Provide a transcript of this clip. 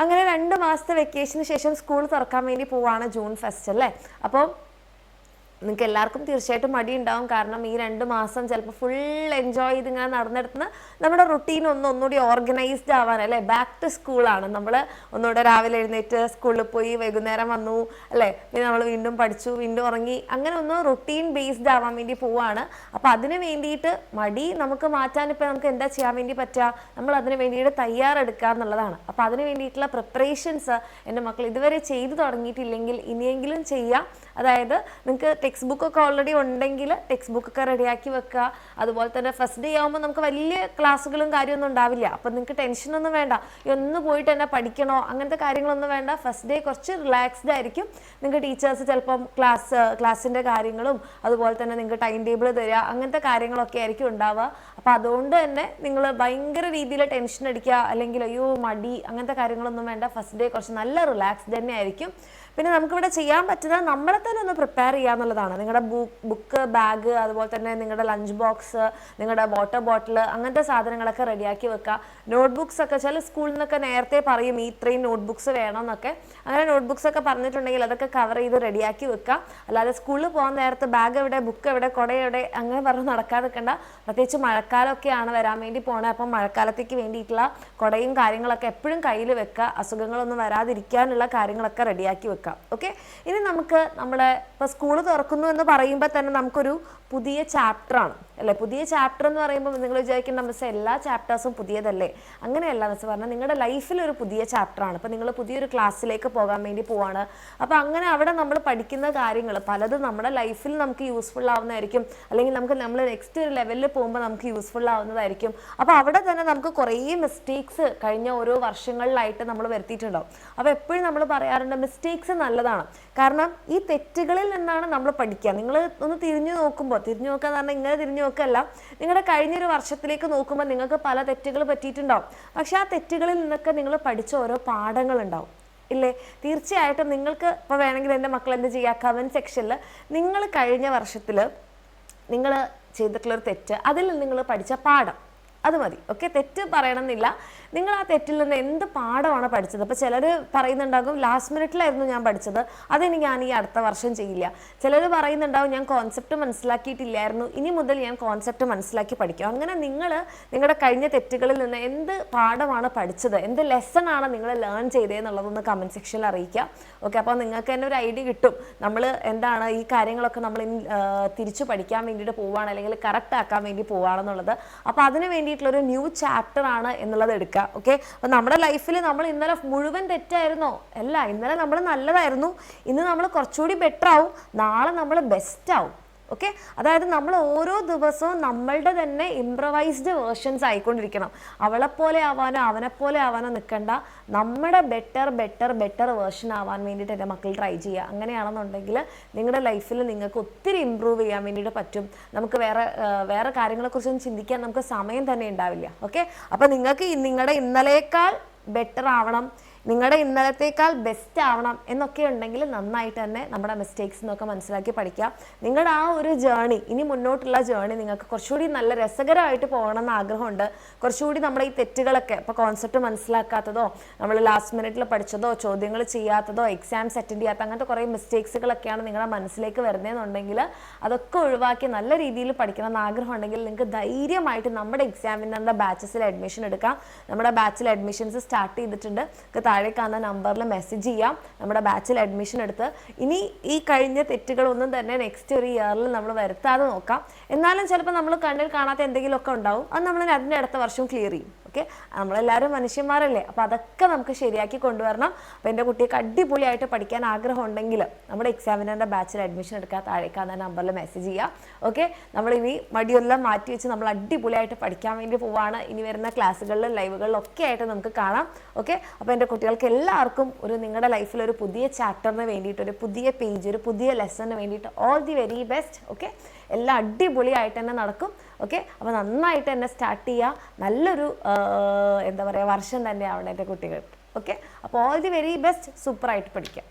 അങ്ങനെ 2 മാസത്തെ വെക്കേഷന് ശേഷം സ്കൂൾ തുറക്കാൻ വേണ്ടി പോവാണ് ജൂൺ ഫസ്റ്റ് അല്ലേ. അപ്പോൾ നിങ്ങൾക്ക് എല്ലാവർക്കും തീർച്ചയായിട്ടും മടി ഉണ്ടാവും. കാരണം ഈ 2 മാസം ചിലപ്പോൾ ഫുൾ എൻജോയ് ചെയ്ത് ഇങ്ങനെ നടന്നെടുത്തുന്ന നമ്മുടെ റുട്ടീൻ ഒന്നുകൂടി ഓർഗനൈസ്ഡ് ആവാൻ അല്ലേ. ബാക്ക് ടു സ്കൂളാണ്. നമ്മൾ ഒന്നുകൂടെ രാവിലെ എഴുന്നേറ്റ് സ്കൂളിൽ പോയി വൈകുന്നേരം വന്നു അല്ലേ, പിന്നെ നമ്മൾ വീണ്ടും പഠിച്ചു വീണ്ടും ഉറങ്ങി, അങ്ങനെ ഒന്ന് റുട്ടീൻ ബേസ്ഡ് ആവാൻ വേണ്ടി പോവാണ്. അപ്പോൾ അതിന് വേണ്ടിയിട്ട് മടി നമുക്ക് മാറ്റാൻ ഇപ്പോൾ നമുക്ക് എന്താ ചെയ്യാൻ വേണ്ടി പറ്റുക, നമ്മൾ അതിന് വേണ്ടിയിട്ട് തയ്യാറെടുക്കുക എന്നുള്ളതാണ്. അപ്പോൾ അതിന് വേണ്ടിയിട്ടുള്ള പ്രിപ്പറേഷൻസ് എൻ്റെ മക്കൾ ഇതുവരെ ചെയ്തു തുടങ്ങിയിട്ടില്ലെങ്കിൽ ഇനിയെങ്കിലും ചെയ്യുക. അതായത് നിങ്ങൾക്ക് ടെക്സ്റ്റ് ബുക്കൊക്കെ ഓൾറെഡി ഉണ്ടെങ്കിൽ ടെക്സ്റ്റ് ബുക്കൊക്കെ റെഡിയാക്കി വെക്കുക. അതുപോലെ തന്നെ ഫസ്റ്റ് ഡേ ആകുമ്പോൾ നമുക്ക് വലിയ ക്ലാസ്സുകളും കാര്യമൊന്നും ഉണ്ടാവില്ല. അപ്പം നിങ്ങൾക്ക് ടെൻഷനൊന്നും വേണ്ട, ഒന്ന് പോയിട്ട് തന്നെ പഠിക്കണോ അങ്ങനത്തെ കാര്യങ്ങളൊന്നും വേണ്ട. ഫസ്റ്റ് ഡേ കുറച്ച് റിലാക്സ്ഡ് ആയിരിക്കും. നിങ്ങൾക്ക് ടീച്ചേഴ്സ് ചിലപ്പം ക്ലാസ്സിൻ്റെ കാര്യങ്ങളും അതുപോലെ തന്നെ നിങ്ങൾക്ക് ടൈം ടേബിൾ തരിക, അങ്ങനത്തെ കാര്യങ്ങളൊക്കെ ആയിരിക്കും ഉണ്ടാവുക. അപ്പോൾ അതുകൊണ്ട് തന്നെ നിങ്ങൾ ഭയങ്കര രീതിയിൽ ടെൻഷൻ അടിക്കുക അല്ലെങ്കിൽ അയ്യോ മടി അങ്ങനത്തെ കാര്യങ്ങളൊന്നും വേണ്ട. ഫസ്റ്റ് ഡേ കുറച്ച് നല്ല റിലാക്സ്ഡ് തന്നെ ആയിരിക്കും. പിന്നെ നമുക്കിവിടെ ചെയ്യാൻ പറ്റുന്നത് നമ്മളെ തന്നെ ഒന്ന് പ്രിപ്പയർ ചെയ്യുക എന്നുള്ളതാണ്. നിങ്ങളുടെ ബുക്ക്, ബാഗ്, അതുപോലെ തന്നെ നിങ്ങളുടെ ലഞ്ച് ബോക്സ്, നിങ്ങളുടെ വാട്ടർ ബോട്ടിൽ, അങ്ങനത്തെ സാധനങ്ങളൊക്കെ റെഡിയാക്കി വെക്കുക. നോട്ട്ബുക്സ് ഒക്കെ ചില സ്കൂളിൽ നിന്നൊക്കെ നേരത്തെ പറയും ഇത്രയും നോട്ട്ബുക്സ് വേണം എന്നൊക്കെ. അങ്ങനെ നോട്ട്ബുക്സ് ഒക്കെ പറഞ്ഞിട്ടുണ്ടെങ്കിൽ അതൊക്കെ കവർ ചെയ്ത് റെഡിയാക്കി വെക്കുക. അല്ലാതെ സ്കൂളിൽ പോകാൻ നേരത്ത് ബാഗ് എവിടെ, ബുക്ക് എവിടെ, കുട എവിടെ അങ്ങനെ പറഞ്ഞ് നടക്കാൻ നിൽക്കേണ്ട. പ്രത്യേകിച്ച് മഴക്കാലമൊക്കെയാണ് വരാൻ വേണ്ടി പോണത്. അപ്പം മഴക്കാലത്തേക്ക് വേണ്ടിയിട്ടുള്ള കുടയും കാര്യങ്ങളൊക്കെ എപ്പോഴും കയ്യിൽ വെക്കുക. അസുഖങ്ങളൊന്നും വരാതിരിക്കാനുള്ള കാര്യങ്ങളൊക്കെ റെഡിയാക്കി വെക്കുക. ഓക്കെ, ഇനി നമുക്ക് നമ്മുടെ ഇപ്പോൾ സ്കൂൾ തുറക്കുന്നു എന്ന് പറയുമ്പോൾ തന്നെ നമുക്കൊരു പുതിയ ചാപ്റ്ററാണ് അല്ലേ. പുതിയ ചാപ്റ്റർ എന്ന് പറയുമ്പോൾ നിങ്ങൾ വിചാരിക്കേണ്ട മിസ് എല്ലാ ചാപ്റ്റേഴ്സും പുതിയതല്ലേ. അങ്ങനെയല്ല മിസ് പറഞ്ഞാൽ നിങ്ങളുടെ ലൈഫിലൊരു പുതിയ ചാപ്റ്ററാണ്. ഇപ്പോൾ നിങ്ങൾ പുതിയൊരു ക്ലാസ്സിലേക്ക് പോകാൻ വേണ്ടി പോവാണ്. അപ്പോൾ അങ്ങനെ അവിടെ നമ്മൾ പഠിക്കുന്ന കാര്യങ്ങൾ പലതും നമ്മുടെ ലൈഫിൽ നമുക്ക് യൂസ്ഫുൾ ആവുന്നതായിരിക്കും, അല്ലെങ്കിൽ നമ്മൾ നെക്സ്റ്റ് ഒരു ലെവലിൽ പോകുമ്പോൾ നമുക്ക് യൂസ്ഫുൾ ആവുന്നതായിരിക്കും. അപ്പോൾ അവിടെ തന്നെ നമുക്ക് കുറേ മിസ്റ്റേക്സ് കഴിഞ്ഞ ഓരോ വർഷങ്ങളിലായിട്ട് നമ്മൾ വരുത്തിയിട്ടുണ്ടാവും. അപ്പോൾ എപ്പോഴും നമ്മൾ പറയാറുണ്ട് മിസ്റ്റേക്സ് നല്ലതാണ്. കാരണം ഈ തെറ്റുകളിൽ നിന്നാണ് നമ്മൾ പഠിക്കുക. നിങ്ങൾ ഒന്ന് തിരിഞ്ഞു നോക്കുമ്പോൾ, തിരിഞ്ഞു നോക്കുക എന്ന് പറഞ്ഞാൽ ഇങ്ങനെ തിരിഞ്ഞു നോക്കല്ല, നിങ്ങളുടെ കഴിഞ്ഞൊരു വർഷത്തിലേക്ക് നോക്കുമ്പോൾ നിങ്ങൾക്ക് പല തെറ്റുകൾ പറ്റിയിട്ടുണ്ടാവും. പക്ഷെ ആ തെറ്റുകളിൽ നിന്നൊക്കെ നിങ്ങൾ പഠിച്ച ഓരോ പാഠങ്ങളുണ്ടാവും ഇല്ലേ. തീർച്ചയായിട്ടും നിങ്ങൾക്ക് ഇപ്പോൾ വേണമെങ്കിൽ എൻ്റെ മക്കൾ എന്ത് ചെയ്യുക, കമൻറ്റ് സെക്ഷനിൽ നിങ്ങൾ കഴിഞ്ഞ വർഷത്തിൽ നിങ്ങൾ ചെയ്തിട്ടുള്ളൊരു തെറ്റ്, അതിൽ നിന്ന് നിങ്ങൾ പഠിച്ച പാഠം അത് മതി. ഓക്കെ, തെറ്റ് പറയണമെന്നില്ല. നിങ്ങൾ ആ തെറ്റിൽ നിന്ന് എന്ത് പാഠമാണ് പഠിച്ചത്. അപ്പോൾ ചിലർ പറയുന്നുണ്ടാകും ലാസ്റ്റ് മിനിറ്റിലായിരുന്നു ഞാൻ പഠിച്ചത്, അതിന് ഞാൻ ഈ അടുത്ത വർഷം ചെയ്യില്ല. ചിലർ പറയുന്നുണ്ടാകും ഞാൻ കോൺസെപ്റ്റ് മനസ്സിലാക്കിയിട്ടില്ലായിരുന്നു, ഇനി മുതൽ ഞാൻ കോൺസെപ്റ്റ് മനസ്സിലാക്കി പഠിക്കും. അങ്ങനെ നിങ്ങൾ നിങ്ങളുടെ കഴിഞ്ഞ തെറ്റുകളിൽ നിന്ന് എന്ത് പാഠമാണ് പഠിച്ചത്, എന്ത് ലെസൺ ആണ് നിങ്ങൾ ലേൺ ചെയ്തതെന്നുള്ളതൊന്ന് കമൻറ്റ് സെക്ഷനിൽ അറിയിക്കുക. ഓക്കെ, അപ്പോൾ നിങ്ങൾക്ക് തന്നെ ഒരു ഐഡിയ കിട്ടും നമ്മൾ എന്താണ് ഈ കാര്യങ്ങളൊക്കെ നമ്മൾ തിരിച്ചു പഠിക്കാൻ വേണ്ടിയിട്ട് പോവുകയാണ് അല്ലെങ്കിൽ കറക്റ്റ് ആക്കാൻ വേണ്ടി പോവുകയാണെന്നുള്ളത്. അപ്പോൾ അതിന് വേണ്ടിയിട്ടുള്ളൊരു ന്യൂ ചാപ്റ്റർ ആണ് എന്നുള്ളത് എടുക്കുക. ഓക്കെ, അപ്പോൾ നമ്മുടെ ലൈഫിൽ നമ്മൾ ഇന്നലെ മുഴുവൻ തെറ്റായിരുന്നോ? അല്ല, ഇന്നലെ നമ്മൾ നല്ലതായിരുന്നു, ഇന്ന് നമ്മൾ കുറച്ചുകൂടി ബെറ്റർ ആവും, നാളെ നമ്മൾ ബെസ്റ്റ് ആവും. ഓക്കെ, അതായത് നമ്മൾ ഓരോ ദിവസവും നമ്മളുടെ തന്നെ ഇംപ്രവൈസ്ഡ് വേർഷൻസ് ആയിക്കൊണ്ടിരിക്കണം. അവളെപ്പോലെ ആവാനോ അവനെപ്പോലെ ആവാനോ നിൽക്കണ്ട, നമ്മുടെ ബെറ്റർ വേർഷൻ ആവാൻ വേണ്ടിയിട്ട് എൻ്റെ മക്കൾ ട്രൈ ചെയ്യുക. അങ്ങനെയാണെന്നുണ്ടെങ്കിൽ നിങ്ങളുടെ ലൈഫിൽ നിങ്ങൾക്ക് ഒത്തിരി ഇമ്പ്രൂവ് ചെയ്യാൻ വേണ്ടിയിട്ട് പറ്റും. നമുക്ക് വേറെ കാര്യങ്ങളെക്കുറിച്ചൊന്നും ചിന്തിക്കാൻ നമുക്ക് സമയം തന്നെ ഉണ്ടാവില്ല. ഓക്കെ, അപ്പോൾ നിങ്ങൾക്ക് നിങ്ങളുടെ ഇന്നലേക്കാൾ ബെറ്റർ ആവണം, നിങ്ങളുടെ ഇന്നലത്തേക്കാൾ ബെസ്റ്റ് ആവണം എന്നൊക്കെ ഉണ്ടെങ്കിൽ നന്നായിട്ട് തന്നെ നമ്മുടെ മിസ്റ്റേക്സ് എന്നൊക്കെ മനസ്സിലാക്കി പഠിക്കുക. നിങ്ങളുടെ ആ ഒരു ജേണി, ഇനി മുന്നോട്ടുള്ള ജേണി നിങ്ങൾക്ക് കുറച്ചുകൂടി നല്ല രസകരമായിട്ട് പോകണം എന്ന് ആഗ്രഹമുണ്ട്. കുറച്ചുകൂടി നമ്മുടെ ഈ തെറ്റുകളൊക്കെ, ഇപ്പോൾ കോൺസെപ്റ്റ് മനസ്സിലാക്കാത്തതോ നമ്മൾ ലാസ്റ്റ് മിനിറ്റിൽ പഠിച്ചതോ ചോദ്യങ്ങൾ ചെയ്യാത്തതോ എക്സാംസ് അറ്റൻഡ് ചെയ്യാത്ത അങ്ങനത്തെ കുറേ മിസ്റ്റേക്സുകളൊക്കെയാണ് നിങ്ങളുടെ മനസ്സിലേക്ക് വരുന്നതെന്നുണ്ടെങ്കിൽ അതൊക്കെ ഒഴിവാക്കി നല്ല രീതിയിൽ പഠിക്കണം എന്ന് ആഗ്രഹം ഉണ്ടെങ്കിൽ നിങ്ങൾക്ക് ധൈര്യമായിട്ട് നമ്മുടെ എക്സാമിൻ്റെ ബാച്ചസിൽ അഡ്മിഷൻ എടുക്കാം. നമ്മുടെ ബാച്ചിൽ അഡ്മിഷൻസ് സ്റ്റാർട്ട് ചെയ്തിട്ടുണ്ട്. താഴെ കാണുന്ന നമ്പറിൽ മെസ്സേജ് ചെയ്യാം. നമ്മുടെ ബാച്ചിൽ അഡ്മിഷൻ എടുത്ത് ഇനി ഈ കഴിഞ്ഞ തെറ്റുകളൊന്നും തന്നെ നെക്സ്റ്റ് ഒരു ഇയറിൽ നമ്മൾ വരുത്താതെ നോക്കാം. എന്നാലും ചിലപ്പോൾ നമ്മൾ കണ്ണിൽ കാണാത്ത എന്തെങ്കിലുമൊക്കെ ഉണ്ടാവും, അത് നമ്മൾ അതിൻ്റെ അടുത്ത വർഷം ക്ലിയർ ചെയ്യും. ഓക്കെ, നമ്മളെല്ലാവരും മനുഷ്യന്മാരല്ലേ, അപ്പോൾ അതൊക്കെ നമുക്ക് ശരിയാക്കി കൊണ്ടുവരണം. അപ്പോൾ എൻ്റെ കുട്ടിക്ക് അടിപൊളിയായിട്ട് പഠിക്കാൻ ആഗ്രഹം ഉണ്ടെങ്കിൽ നമ്മുടെ എക്സാമിനറിൻ്റെ ബാച്ചിൽ അഡ്മിഷൻ എടുക്കാൻ താഴെ കാണുന്ന നമ്പറിൽ മെസ്സേജ് ചെയ്യാം. ഓക്കെ, നമ്മളിനി മടിയെല്ലാം മാറ്റി വെച്ച് നമ്മൾ അടിപൊളിയായിട്ട് പഠിക്കാൻ വേണ്ടി പോവാണ്. ഇനി വരുന്ന ക്ലാസ്സുകളിലും ലൈവുകളിലൊക്കെ ആയിട്ട് നമുക്ക് കാണാം. ഓക്കെ, അപ്പോൾ എൻ്റെ കുട്ടികൾക്ക് എല്ലാവർക്കും നിങ്ങളുടെ ലൈഫിൽ ഒരു പുതിയ ചാപ്റ്ററിന് വേണ്ടിയിട്ട്, ഒരു പുതിയ പേജ്, ഒരു പുതിയ ലെസണിന് വേണ്ടിയിട്ട് all the very best. Okay, എല്ലാം അടിപൊളിയായിട്ട് തന്നെ നടക്കും. ഓക്കെ, അപ്പോൾ നന്നായിട്ട് തന്നെ സ്റ്റാർട്ട് ചെയ്യുക. നല്ലൊരു എന്താ പറയുക വർഷം തന്നെ ആവണം എൻ്റെ കുട്ടികൾക്ക്. ഓക്കെ, അപ്പോൾ ഓൾ ദി വെരി ബെസ്റ്റ്. സൂപ്പറായിട്ട് പഠിക്കാം.